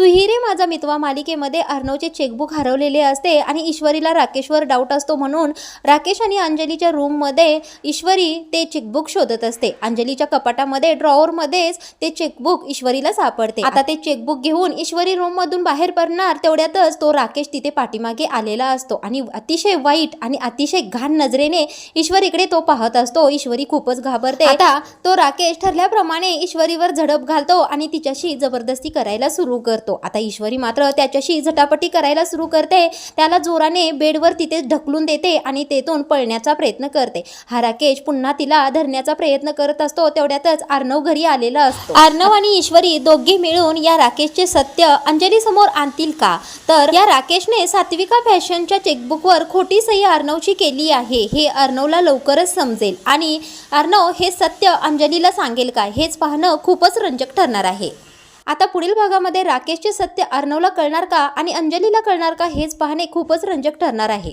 तू ही रे माझा मितवा मालिकेमध्ये अर्णवचे चेकबुक हरवलेले असते आणि ईश्वरीला राकेशवर डाऊट असतो, म्हणून राकेश आणि अंजलीच्या रूममध्ये ईश्वरी ते चेकबुक शोधत असते. अंजलीच्या कपाटामध्ये ड्रॉवरमध्येच ते चेकबुक ईश्वरीला सापडते. आता ते चेकबुक घेऊन ईश्वरी रूममधून बाहेर पडणार तेवढ्यातच तो राकेश तिथे पाठीमागे आलेला असतो आणि अतिशय वाईट आणि अतिशय घाण नजरेने ईश्वरीकडे तो पाहत असतो. ईश्वरी खूपच घाबरते. आता तो राकेश ठरल्याप्रमाणे ईश्वरीवर झडप घालतो आणि तिच्याशी जबरदस्ती करायला सुरू करतो. आता ईश्वरी मात्र त्याच्याशी झटापटी करायला सुरू करते. त्याला जोराने बेडवर तिथे ढकलून देते आणि तेथून पळण्याचा प्रयत्न करते. हा राकेश पुन्हा तिला धरण्याचा प्रयत्न करत असतो. तेवढ्यातच अर्णव घरी आलेला असतो. अर्णव आणि ईश्वरी दोघे मिळून या राकेशचे सत्य अंजली समोर आणतील का? तर या राकेशने सात्विका फॅशनच्या चेकबुकवर खोटी सही अर्णवची केली आहे हे अर्णवला लवकरच समजेल आणि अर्णव हे सत्य अंजलीला सांगेल का, हेच पाहणं खूपच रंजक ठरणार आहे. आता पुढील भागामध्ये राकेशचे सत्य अर्णवला कळणार का आणि अंजलीला कळणार का, हेच पाहणे खूपच रंजक ठरणार आहे.